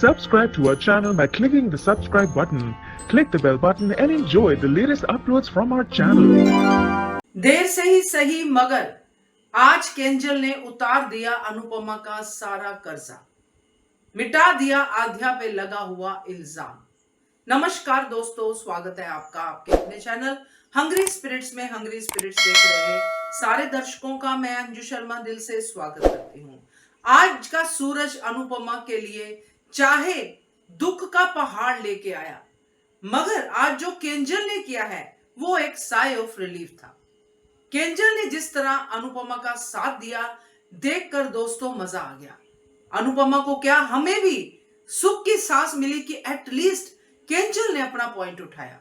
Subscribe to our channel by clicking the subscribe button. Click the bell button and enjoy the latest uploads from our channel. देर से ही सही मगर आज केंजल ने उतार दिया अनुपमा का सारा कर्जा, मिटा दिया आध्या पे लगा हुआ इल्जाम। नमस्कार दोस्तों, स्वागत है आपका आपके अपने चैनल हंग्री स्पिरिट्स में। हंग्री स्पिरिट्स देख रहे सारे दर्शकों का मैं अंजू शर्मा दिल से स्वागत करती हूँ। आज का सूरज अनुपमा के लिए चाहे दुख का पहाड़ लेके आया, मगर आज जो केंजल ने किया है वो एक साय ऑफ रिलीफ था। केंजल ने जिस तरह अनुपमा का साथ दिया, देखकर दोस्तों मजा आ गया। अनुपमा को क्या, हमें भी सुख की सांस मिली कि एटलीस्ट केंजल ने अपना पॉइंट उठाया।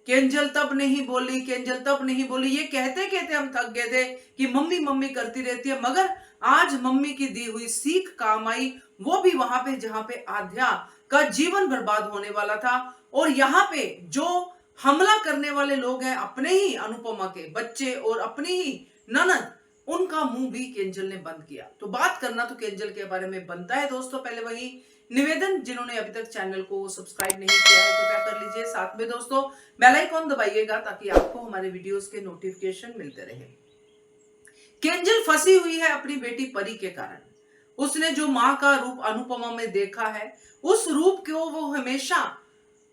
केंजल तब नहीं बोली, केंजल तब नहीं बोली, ये कहते कहते हम थक गए थे कि मम्मी मम्मी करती रहती है, मगर आज मम्मी की दी हुई सीख काम आई, वो भी वहां पे जहां पे आध्या का जीवन बर्बाद होने वाला था। और यहाँ पे जो हमला करने वाले लोग हैं, अपने ही अनुपमा के बच्चे और अपनी ही ननद, उनका मुंह भी केंजल ने बंद किया। तो बात करना तो केंजल के बारे में बनता है दोस्तों। पहले वही निवेदन, जिन्होंने अभी तक चैनल को सब्सक्राइब नहीं किया है कृपया कर लीजिए, साथ में दोस्तों बेल आइकॉन दबाइएगा ताकि आपको हमारे वीडियोस के नोटिफिकेशन मिलते रहे। केंजल फंसी हुई है अपनी बेटी परी के कारण। उसने जो मां का रूप अनुपमा में देखा है, उस रूप को वो हमेशा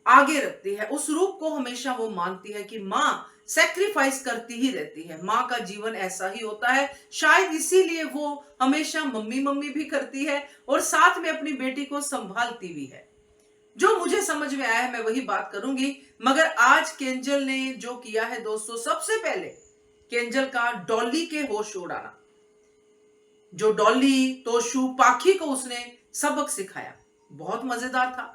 आगे रखती है, उस रूप को हमेशा वो मानती है कि मां सैक्रिफाइस करती ही रहती है, मां का जीवन ऐसा ही होता है। शायद इसीलिए वो हमेशा मम्मी मम्मी भी करती है और साथ में अपनी बेटी को संभालती भी है। जो मुझे समझ में आया है मैं वही बात करूंगी। मगर आज केंजल ने जो किया है दोस्तों, सबसे पहले केंजल का डॉली के होश उड़ाना। जो डॉली, तोशु, पाखी को उसने सबक सिखाया, बहुत मजेदार था।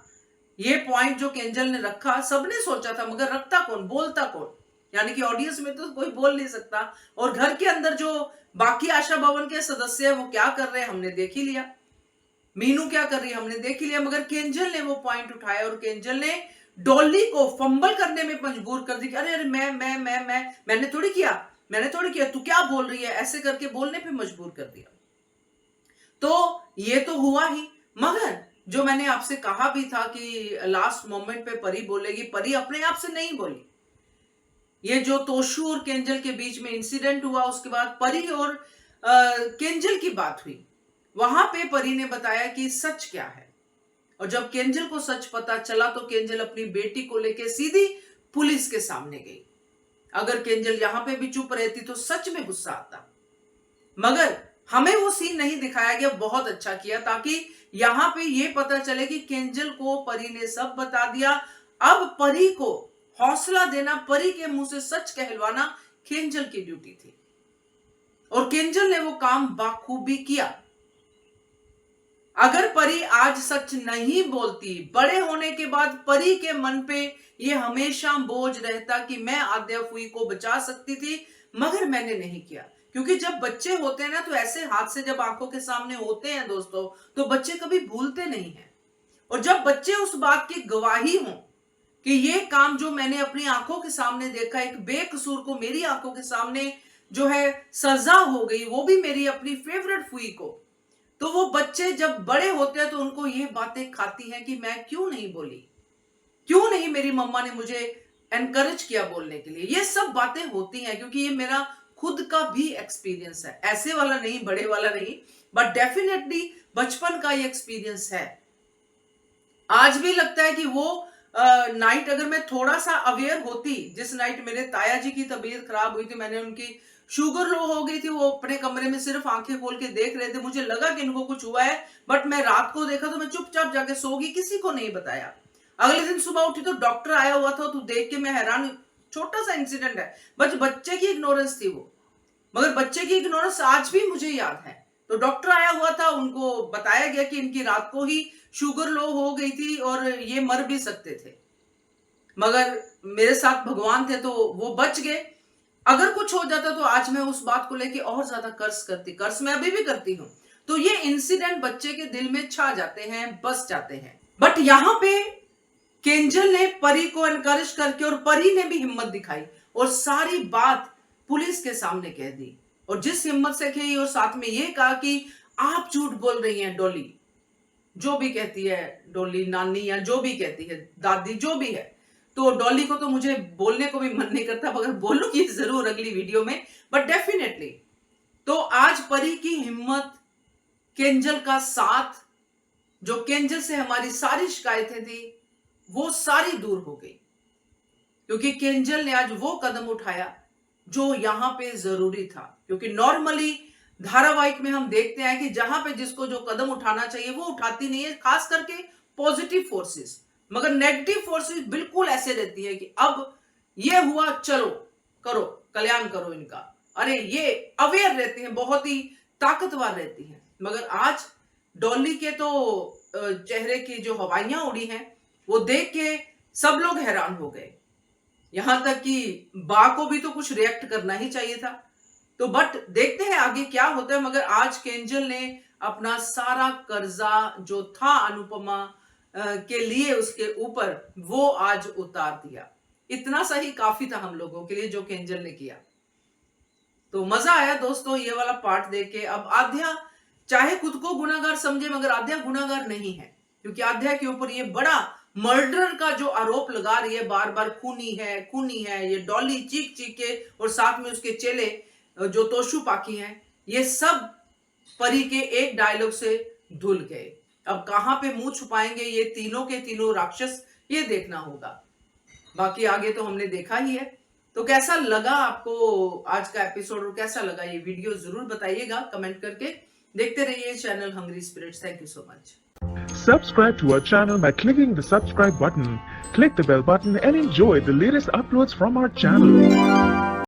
ये पॉइंट जो केंजल ने रखा, सबने सोचा था, मगर रखता कौन, बोलता कौन, यानी कि ऑडियंस में तो कोई बोल नहीं सकता। और घर के अंदर जो बाकी आशा भवन के सदस्य हैं वो क्या कर रहे हैं हमने देख ही लिया, मीनू क्या कर रही है हमने देख ही लिया। मगर केंजल ने वो पॉइंट उठाया और केंजल ने डॉली को फंबल करने में मजबूर कर दी कि अरे अरे मैंने थोड़ी किया, तू क्या बोल रही है, ऐसे करके बोलने पे मजबूर कर दिया। तो ये तो हुआ ही, मगर जो मैंने आपसे कहा भी था कि लास्ट मोमेंट पे परी बोलेगी, परी अपने आप से नहीं बोली। ये जो तोशु और केंजल के बीच में इंसिडेंट हुआ, उसके बाद परी और केंजल की बात हुई, वहां पे परी ने बताया कि सच क्या है। और जब केंजल को सच पता चला तो केंजल अपनी बेटी को लेके सीधी पुलिस के सामने गई। अगर केंजल यहां पे भी चुप रहती तो सच में गुस्सा आता, मगर हमें वो सीन नहीं दिखाया गया। बहुत अच्छा किया, ताकि यहां पे ये पता चले कि केंजल को परी ने सब बता दिया। अब परी को हौसला देना, परी के मुंह से सच कहलवाना केंजल की ड्यूटी थी, और केंजल ने वो काम बाखूबी किया। अगर परी आज सच नहीं बोलती, बड़े होने के बाद परी के मन पे ये हमेशा बोझ रहता कि मैं आद्या फुई को बचा सकती थी, मगर मैंने नहीं किया। क्योंकि जब बच्चे होते हैं ना, तो ऐसे हादसे जब आंखों के सामने होते हैं दोस्तों, तो बच्चे कभी भूलते नहीं हैं। और जब बच्चे उस बात की गवाही हों कि ये काम जो मैंने अपनी आंखों के सामने देखा, एक बेकसूर को मेरी आंखों के सामने जो है सजा हो गई, वो भी मेरी अपनी फेवरेट फुई को, तो वो बच्चे जब बड़े होते हैं तो उनको ये बातें खाती हैं कि मैं क्यों नहीं बोली, क्यों नहीं मेरी मम्मा ने मुझे एनकरेज किया बोलने के लिए। ये सब बातें होती हैं क्योंकि ये मेरा खुद का भी एक्सपीरियंस है, ऐसे वाला नहीं, बड़े वाला नहीं, बट डेफिनेटली बचपन का ये एक्सपीरियंस है। आज भी लगता है कि वो नाइट अगर मैं थोड़ा सा अवेयर होती, जिस नाइट मेरे ताया जी की तबीयत खराब हुई थी, मैंने उनकी शुगर लो हो गई थी, वो अपने कमरे में सिर्फ आंखें खोल के देख रहे थे, मुझे लगा कि इनको कुछ हुआ है, बट मैं रात को देखा तो मैं चुपचाप जाके सो गई, किसी को नहीं बताया। अगले दिन सुबह उठी तो डॉक्टर आया हुआ था, तो देख के मैं हैरान। छोटा सा इंसिडेंट है, बस बच्चे की इग्नोरेंस थी वो, मगर बच्चे की इग्नोरेंस आज भी मुझे याद है। तो डॉक्टर आया हुआ था, उनको बताया गया कि इनकी रात को ही शुगर लो हो गई थी और ये मर भी सकते थे, मगर मेरे साथ भगवान थे तो वो बच गए। अगर कुछ हो जाता तो आज मैं उस बात को लेके और ज्यादा कर्ज करती, कर्ज मैं अभी भी करती हूँ। तो ये इंसिडेंट बच्चे के दिल में छा जाते हैं, बस जाते हैं। बट यहाँ पे केंजल ने परी को एनकरेज करके, और परी ने भी हिम्मत दिखाई और सारी बात पुलिस के सामने कह दी, और जिस हिम्मत से कही और साथ में ये कहा कि आप झूठ बोल रही हैं डॉली, जो भी कहती है डॉली, नानी या जो भी कहती है, दादी जो भी है, तो डॉली को तो मुझे बोलने को भी मन नहीं करता, मगर बोलूंगी जरूर अगली वीडियो में। बट डेफिनेटली तो आज परी की हिम्मत, केंजल का साथ, जो केंजल से हमारी सारी शिकायतें थी वो सारी दूर हो गई, क्योंकि केंजल ने आज वो कदम उठाया जो यहां पे जरूरी था। क्योंकि नॉर्मली धारावाहिक में हम देखते हैं कि जहां पे जिसको जो कदम उठाना चाहिए वो उठाती नहीं है, खास करके पॉजिटिव फोर्सेस, मगर नेगेटिव फोर्सेस बिल्कुल ऐसे रहती है कि अब ये हुआ, चलो करो, कल्याण करो इनका। अरे ये अवेयर रहती हैं, बहुत ही ताकतवर रहती हैं। मगर आज डॉली के तो चेहरे की जो हवाइयां उड़ी हैं वो देख के सब लोग हैरान हो गए, यहां तक कि बा को भी तो कुछ रिएक्ट करना ही चाहिए था। तो बट देखते हैं आगे क्या होता है। मगर आज केंजल ने अपना सारा कर्जा जो था अनुपमा के लिए उसके ऊपर, वो आज उतार दिया। इतना सा ही काफी था हम लोगों के लिए जो केंजल ने किया। तो मजा आया दोस्तों ये वाला पार्ट देख के। अब आध्या चाहे खुद को गुनाहगार समझे, मगर आध्या गुनाहगार नहीं है, क्योंकि आध्या के ऊपर ये बड़ा मर्डर का जो आरोप लगा रही है, बार बार खूनी है खूनी है, ये डॉली चीख चीख के, और साथ में उसके चेले जो तोशु पाखी हैं, ये सब परी के एक डायलॉग से धुल गए। अब कहां पे मुंह छुपाएंगे ये तीनों के तीनों राक्षस, ये देखना होगा। बाकी आगे तो हमने देखा ही है। तो कैसा लगा आपको आज का एपिसोड और कैसा लगा ये वीडियो, जरूर बताइएगा कमेंट करके। देखते रहिए channel hungry spirits. Thank you so much. Subscribe to our channel by clicking the subscribe button. Click the bell button and enjoy the latest uploads from our channel.